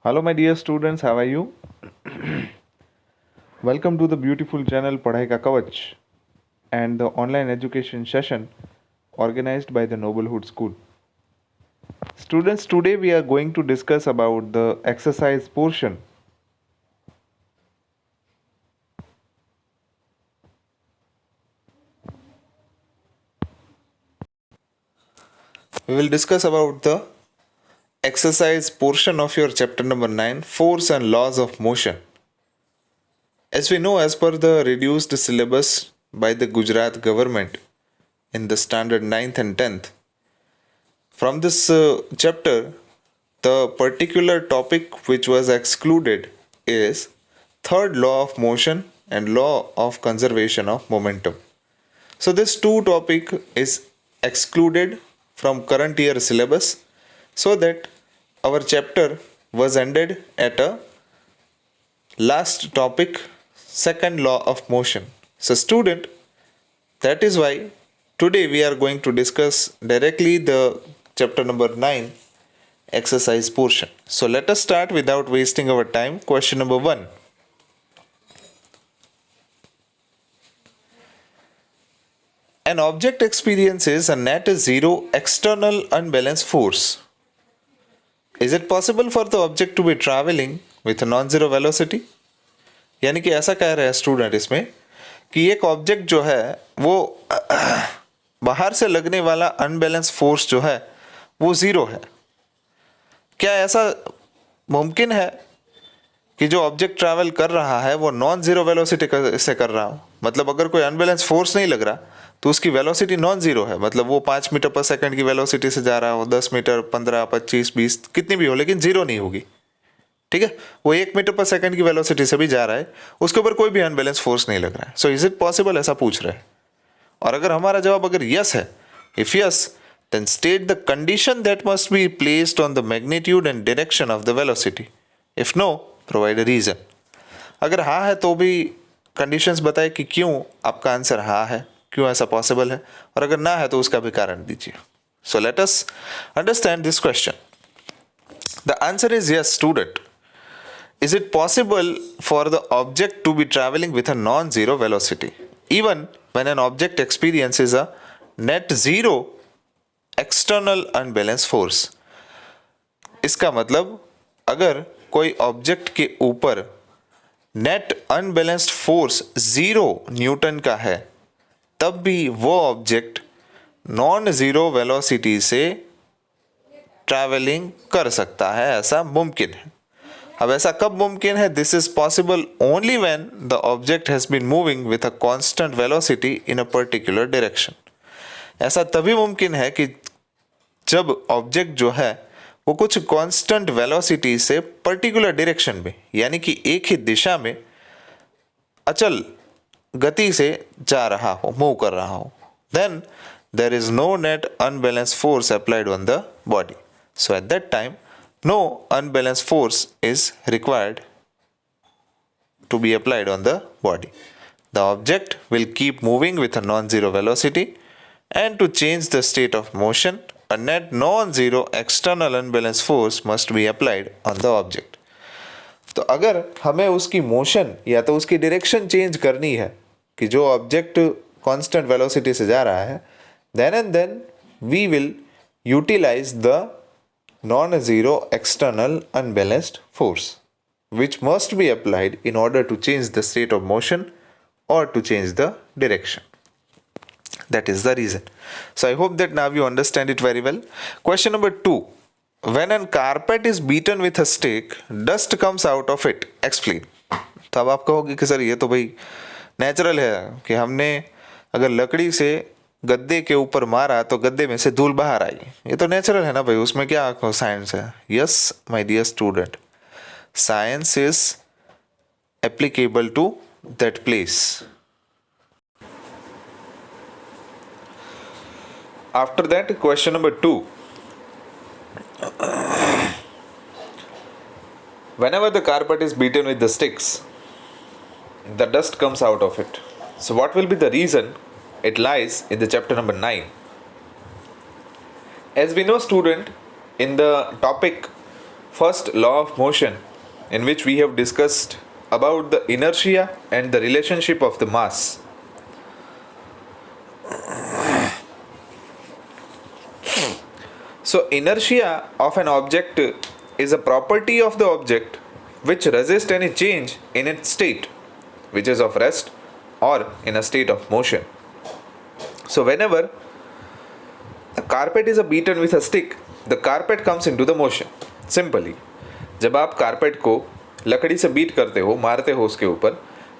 Hello, my dear students, how are you? Welcome to the beautiful channel Padhai Ka Kavach and the online education session organized by the Noblehood School. Students, today we are going to discuss about the exercise portion. We will discuss about the exercise portion of your chapter number 9, Force and Laws of Motion. As we know, as per the reduced syllabus by the Gujarat government in the standard 9th and 10th, from this chapter, the particular topic which was excluded is third law of motion and law of conservation of momentum. So this two topic is excluded from current year syllabus so that our chapter was ended at a last topic, second law of motion. So student, that is why today we are going to discuss directly the chapter number 9 exercise portion. So let us start without wasting our time. Question number 1. An object experiences a net zero external unbalanced force. Is it possible for the object to be traveling with a non-zero velocity? यानी कि ऐसा कह रहे हैं student इसमें कि एक object जो है वो बाहर से लगने वाला अनबैलेंस फोर्स जो है वो ज़ीरो है. क्या ऐसा मुमकिन है कि जो ऑब्जेक्ट ट्रैवल कर रहा है वो नॉन ज़ीरो वेलोसिटी से कर रहा हो? मतलब अगर कोई अनबैलेंस फोर्स नहीं लग रहा तो उसकी वेलोसिटी नॉन ज़ीरो है. मतलब वो 5 मीटर पर सेकंड की वेलोसिटी से जा रहा हो, 10 मीटर, 15, 25, 20 कितनी भी हो, लेकिन ज़ीरो नहीं होगी. ठीक है, वो 1 मीटर पर सेकंड की वेलोसिटी से भी जा रहा है, उसके ऊपर कोई भी अनबैलेंस फोर्स नहीं लग रहा है. सो इज इट पॉसिबल, ऐसा पूछ रहे हैं. और अगर हमारा जवाब अगर यस है, if yes, then state the condition that must be placed on the magnitude and direction of the velocity. If no, provide a reason. अगर हाँ है तो भी कंडीशंस बताए कि क्यों आपका आंसर हाँ है, क्यों ऐसा पॉसिबल है, और अगर ना है तो उसका भी कारण दीजिए. So let us understand this question. The answer is yes, student. Is it possible for the object to be traveling with a non-zero velocity even when an object experiences a net zero external unbalanced force? इसका मतलब अगर कोई object के ऊपर net unbalanced force 0 Newton का है तब भी वो ऑब्जेक्ट नॉन ज़ीरो वेलोसिटी से ट्रैवलिंग कर सकता है, ऐसा मुमकिन है. अब ऐसा कब मुमकिन है? This is possible only when the object has been moving with a constant velocity in a particular direction. ऐसा तभी मुमकिन है कि जब ऑब्जेक्ट जो है वो कुछ कांस्टेंट वेलोसिटी से पर्टिकुलर डायरेक्शन में, यानी कि एक ही दिशा में अचल गति से जा रहा हो, मूव कर रहा हो. Then there is no net unbalance force applied on the body. So at that time no unbalanced force is required to be applied on the body. The object will keep moving with a non-zero velocity, and to change the state of motion, a net non-zero external unbalanced force must be applied on the object. तो अगर हमें उसकी motion या तो उसकी direction change करनी है कि जो ऑब्जेक्ट कांस्टेंट वेलोसिटी से जा रहा है, then and then we will utilize the non-zero external unbalanced force which must be applied in order to change the state of motion or to change the direction. That is the reason. So I hope that now you understand it very well. Question number 2. When a carpet is beaten with a stick, dust comes out of it. Explain. तो अब आप कहोगे कि sir ये तो भाई natural है कि हमने अगर लकड़ी से गद्दे के ऊपर मारा तो गद्दे में से धूल बाहर आई. ये तो नेचुरल है ना भाई, उसमें क्या साइंस है? Yes my dear student, science is applicable to that place. After that question number 2. Whenever the carpet is beaten with the sticks, the dust comes out of it. So what will be the reason? It lies in the chapter number 9. As we know, student, in the topic first law of motion, in which we have discussed about the inertia and the relationship of the mass. So, inertia of an object is a property of the object which resists any change in its state, which is of rest or in a state of motion. So, whenever a carpet is beaten with a stick, the carpet comes into the motion. Simply, जब आप carpet को लकड़ी से beat करते हो, मारते हो उसके ऊपर,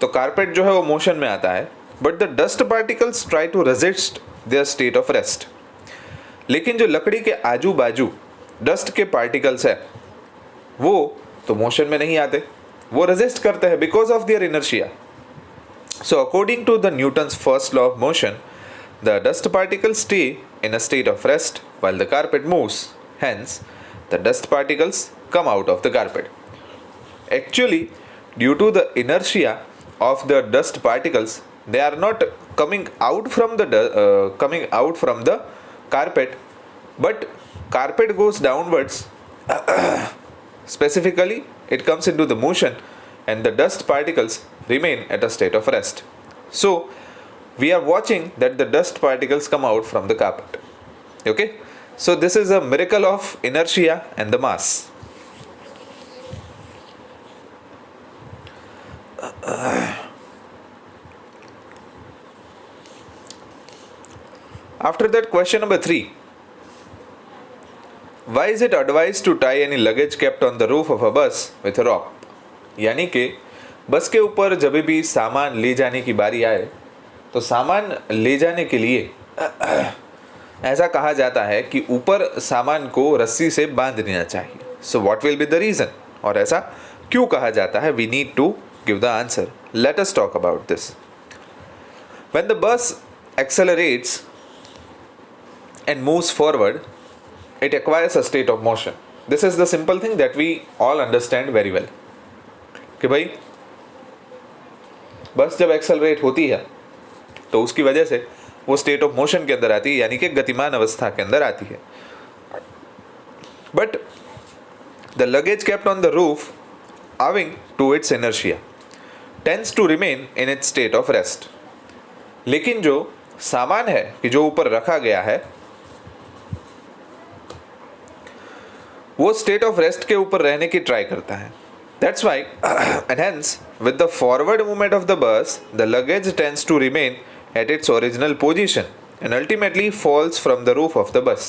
तो कारपेट जो है वो मोशन में आता है, but the dust particles try to resist their state of rest. लेकिन जो लकड़ी के आजू बाजू डस्ट के पार्टिकल्स है वो तो मोशन में नहीं आते, वो रेजिस्ट करते हैं because of their inertia. So according to the Newton's first law of motion, the dust particles stay in a state of rest while the carpet moves. Hence, the dust particles come out of the carpet. Actually, due to the inertia of the dust particles, they are not coming out from the carpet, but carpet goes downwards. Specifically, it comes into the motion, and the dust particles remain at a state of rest. So, we are watching that the dust particles come out from the carpet. Okay, so this is a miracle of inertia and the mass. After that, question number 3. Why is it advised to tie any luggage kept on the roof of a bus with a rope? यानी कि बस के ऊपर जब भी सामान ले जाने की बारी आए तो सामान ले जाने के लिए ऐसा कहा जाता है कि ऊपर सामान को रस्सी से बांध देना चाहिए. So what will be the reason, और ऐसा क्यों कहा जाता है? We need to give the answer. Let us talk about this. When the bus accelerates and moves forward, it acquires a state of motion. This is the simple thing that we all understand very well. कि भाई बस जब accelerate होती है तो उसकी वजह से वो स्टेट ऑफ मोशन के अंदर आती है, यानी कि गतिमान अवस्था के अंदर आती है. But the luggage kept on the roof owing to its inertia tends to remain in its state of rest. लेकिन जो सामान है कि जो ऊपर रखा गया है वो स्टेट ऑफ रेस्ट के ऊपर रहने की ट्राई करता है. That's why, and hence, with the forward movement of the bus, the luggage tends to remain at its original position and ultimately falls from the roof of the bus.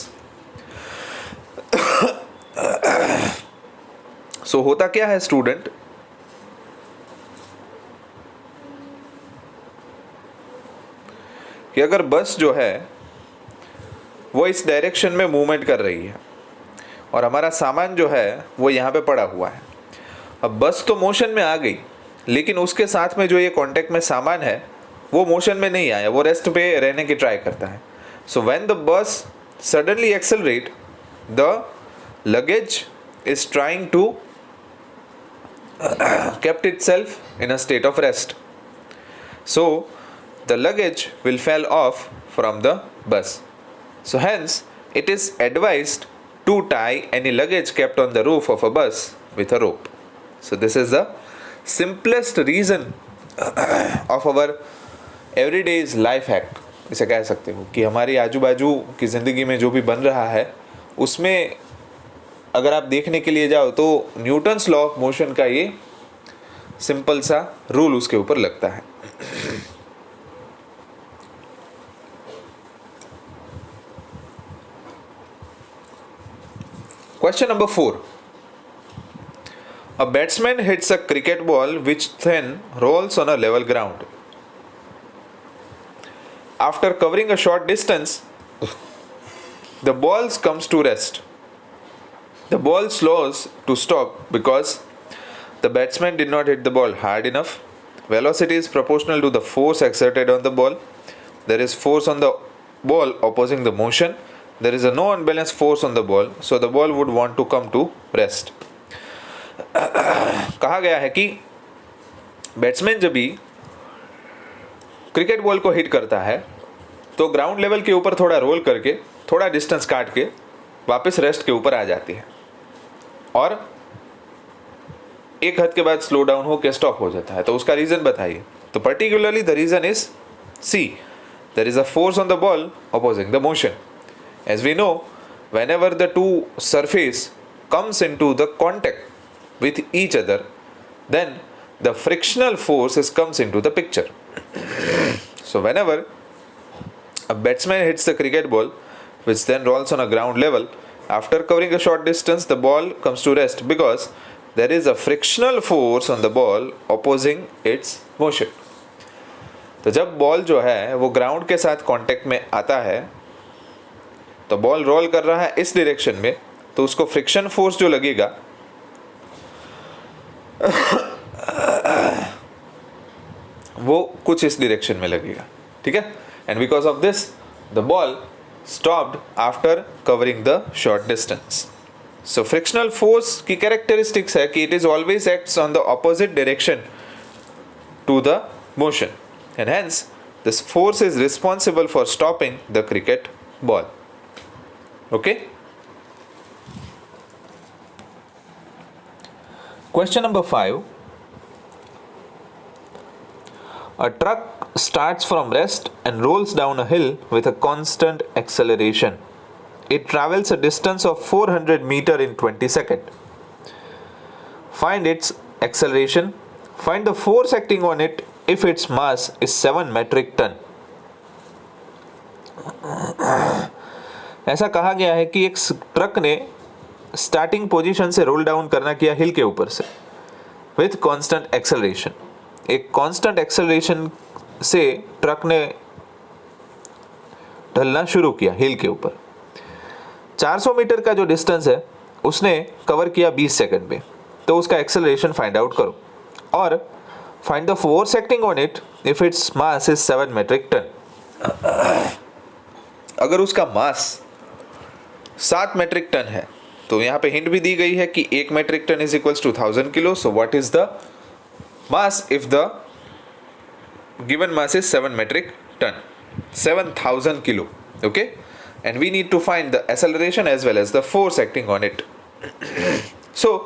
So होता क्या है student, कि अगर बस जो है वो इस डायरेक्शन में मूवमेंट कर रही है और हमारा सामान जो है वो यहाँ पे पड़ा हुआ है. अब बस तो मोशन में आ गई, लेकिन उसके साथ में जो ये कांटेक्ट में सामान है वो मोशन में नहीं आया, वो रेस्ट पे रहने की ट्राई करता है. So when the bus suddenly accelerate, the luggage is trying to kept itself in a state of rest. So the luggage will fall off from the bus. So hence it is advised to tie any luggage kept on the roof of a bus with a rope. So this is the simplest reason of our everyday's life hack. इसे कह सकते हो कि हमारी आजू बाजू की ज़िंदगी में जो भी बन रहा है उसमें अगर आप देखने के लिए जाओ तो न्यूटन्स लॉ ऑफ मोशन का ये सिंपल सा रूल उसके ऊपर लगता है. Question number 4. A batsman hits a cricket ball which then rolls on a level ground. After covering a short distance, the ball comes to rest. The ball slows to stop because the batsman did not hit the ball hard enough. Velocity is proportional to the force exerted on the ball. There is force on the ball opposing the motion. There is a no unbalanced force on the ball, so the ball would want to come to rest. कहा गया है कि batsman जब भी cricket ball को hit करता है तो ग्राउंड लेवल के ऊपर थोड़ा रोल करके थोड़ा डिस्टेंस काट के वापस रेस्ट के ऊपर आ जाती है. और एक हद के बाद स्लो डाउन होकर स्टॉप हो जाता है, तो उसका रीजन बताइए। तो particularly the reason is see, there is a force on the ball opposing the motion. As we know, whenever the two surface comes into the contact with each other, then the frictional force comes into the picture. So whenever a batsman hits the cricket ball, which then rolls on a ground level, after covering a short distance, the ball comes to rest because there is a frictional force on the ball opposing its motion. तो जब ball जो है वो ground के साथ contact में आता है, तो बॉल रोल कर रहा है इस डायरेक्शन में, तो उसको फ्रिक्शन फोर्स जो लगेगा वो कुछ इस डायरेक्शन में लगेगा, ठीक है। And because of this the ball stopped after covering the short distance. So frictional force की कैरेक्टरिस्टिक्स है कि it is always acts on the opposite direction to the motion, and hence this force is responsible for stopping the cricket ball. Okay? Question number 5. A truck starts from rest and rolls down a hill with a constant acceleration. It travels a distance of 400 meters in 20 seconds. Find its acceleration. Find the force acting on it if its mass is 7 metric ton. ऐसा कहा गया है कि एक truck ने starting position से roll down करना किया हिल के ऊपर से विथ कांस्टेंट एक्सेलरेशन। एक कांस्टेंट एक्सेलरेशन से ट्रक ने ढलना शुरू किया हिल के ऊपर। 400 मीटर का जो डिस्टेंस है उसने कवर किया 20 सेकंड में, तो उसका एक्सेलरेशन फाइंड आउट करो और find the force acting on it if its mass is 7 metric ton. अगर उसका मास 7 मेट्रिक टन है, तो यहाँ पे हिंट भी दी गई है कि 1 metric ton is equals to 1000 kilo. So what is the mass if the given mass is 7 metric ton? 7000 kilo. Okay, and we need to find the acceleration as well as the force acting on it. So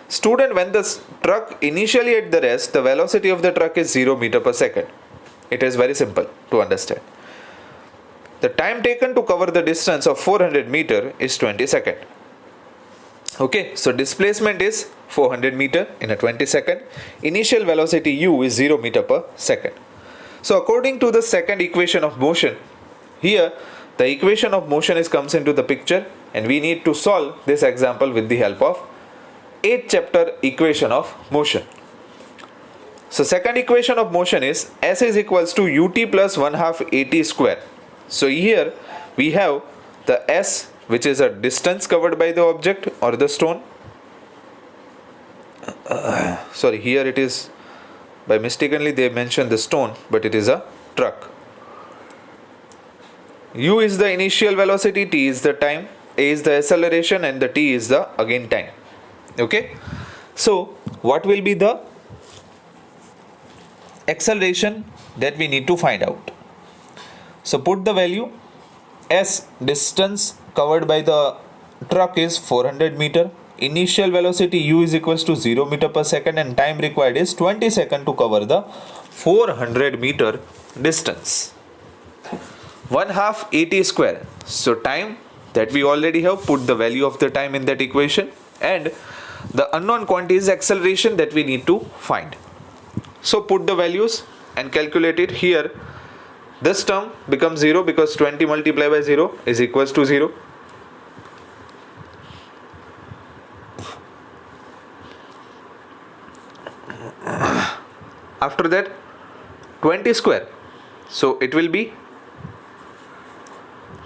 student, when the truck initially at the rest, the velocity of the truck is 0 meter per second. It is very simple to understand. The time taken to cover the distance of 400 meter is 20 second. Okay, so displacement is 400 meter in a 20 second. Initial velocity u is 0 meter per second. So according to the second equation of motion, here the equation of motion comes into the picture, and we need to solve this example with the help of 8th chapter equation of motion. So second equation of motion is S is equals to ut plus 1/2 at square. So here we have the S, which is a distance covered by the object or the stone. Sorry, here it is by mistakenly they mentioned the stone, but it is a truck. U is the initial velocity, T is the time, A is the acceleration, and the T is the again time. Okay, so what will be the acceleration that we need to find out? So put the value. S, distance covered by the truck, is 400 meter. Initial velocity u is equals to 0 meter per second, and time required is 20 seconds to cover the 400 meter distance. 1/2 at square. So time that we already have, put the value of the time in that equation, and the unknown quantity is acceleration that we need to find. So put the values and calculate it. Here this term becomes 0 because 20 multiplied by 0 is equals to 0. After that 20 square, so it will be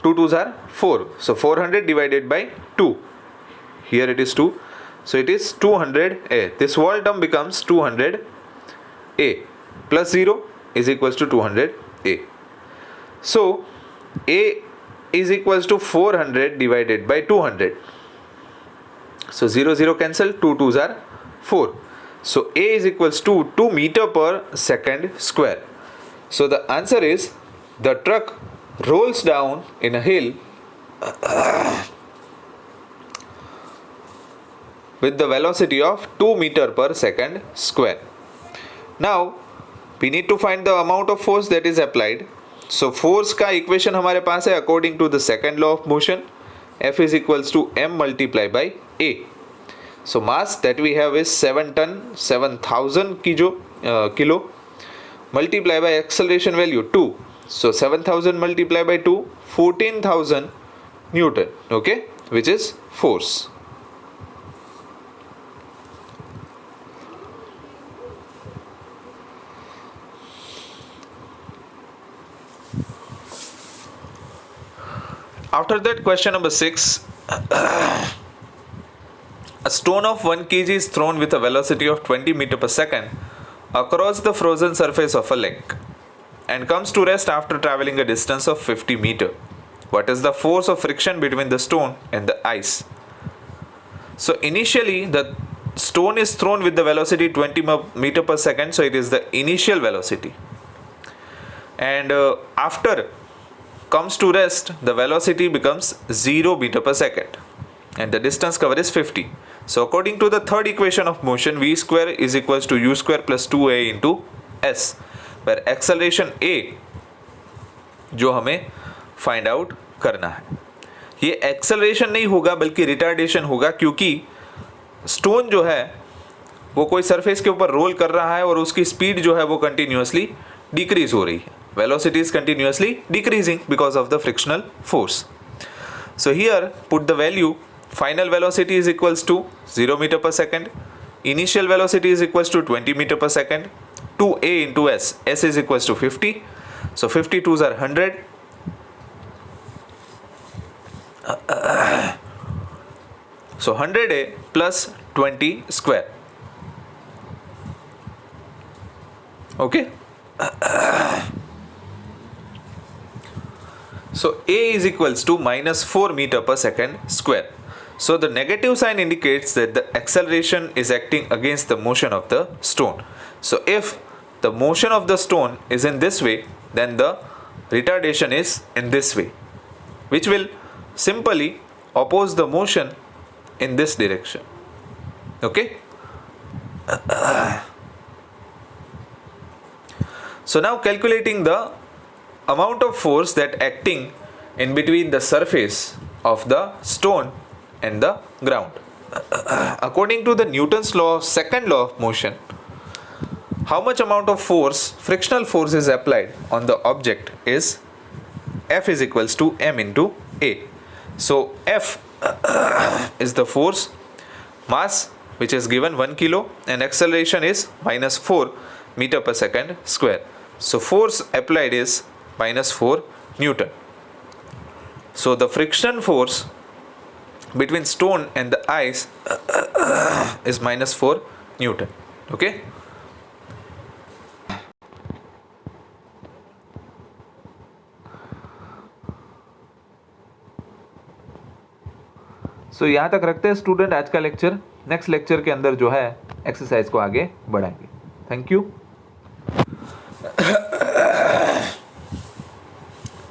2 2s are 4, so 400 divided by 2, here it is 2, so it is 200a. This whole term becomes 200a plus 0 is equals to 200a. So a is equals to 400 divided by 200, so 0 0 cancel, 2 2s are 4, so a is equals to 2 meter per second square. So the answer is the truck rolls down in a hill with the velocity of 2 meter per second square. Now we need to find the amount of force that is applied. So force का equation हमारे पास है according to the second law of motion, F is equals to m multiplied by a. So mass that we have is 7 ton 7000 kilo multiplied by acceleration value 2. So 7000 multiplied by 2, 14,000 Newton, okay, which is force. After that, question number 6. A stone of 1 kg is thrown with a velocity of 20 meter per second across the frozen surface of a lake and comes to rest after traveling a distance of 50 meter. What is the force of friction between the stone and the ice? So initially the stone is thrown with the velocity 20 meter per second, so it is the initial velocity. And after comes to rest, the velocity becomes 0 meter per second and the distance covered is 50. So according to the third equation of motion, v square is equals to u square plus 2a into s, where acceleration a जो हमें find out करना है, ये acceleration नहीं होगा बल्कि retardation होगा, क्योंकि स्टोन जो है वो कोई सरफेस के ऊपर रोल कर रहा है और उसकी स्पीड जो है वो कंटिन्यूसली डिक्रीज हो रही है. Velocity is continuously decreasing because of the frictional force. So here put the value. Final velocity is equals to 0 meter per second. Initial velocity is equals to 20 meter per second. 2a into s. S is equals to 50. So 52s are 100. So 100a plus 20 square. Okay. So a is equals to minus 4 meter per second square. So the negative sign indicates that the acceleration is acting against the motion of the stone. So if the motion of the stone is in this way, then the retardation is in this way, which will simply oppose the motion in this direction. Okay. So now calculating the amount of force that acting in between the surface of the stone and the ground. According to the Newton's law, second law of motion, how much amount of force, frictional force, is applied on the object is F is equals to m into a. So F is the force, mass which is given 1 kilo, and acceleration is minus 4 meter per second square. So force applied is minus 4 Newton. So the friction force between stone and the ice is minus 4 Newton. Okay. So यहाँ तक रखते हैं student आज का lecture. Next lecture के अंदर जो है एक्सरसाइज को आगे बढ़ाएंगे. Thank you.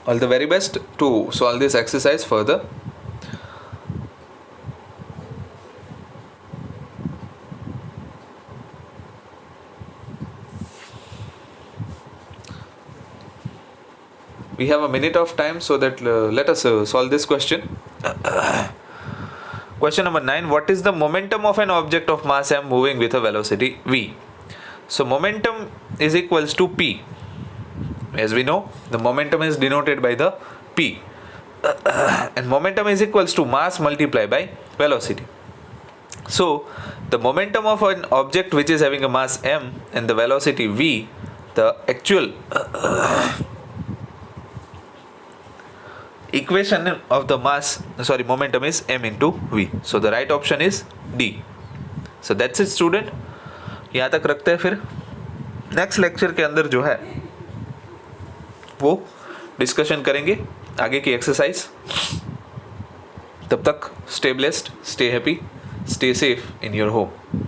All the very best to solve this exercise further. We have a minute of time, so that let us solve this question. Question number 9. What is the momentum of an object of mass m moving with a velocity v? So momentum is equals to p. As we know, the momentum is denoted by the p, and momentum is equals to mass multiplied by velocity. So the momentum of an object which is having a mass m and the velocity v, the actual equation of the momentum is m into v. So the right option is D. So that's it student. यहाँ तक रखते हैं. फिर next lecture के अंदर जो है वो डिस्कशन करेंगे आगे की एक्सरसाइज. तब तक stay blessed, stay happy, stay safe in your home.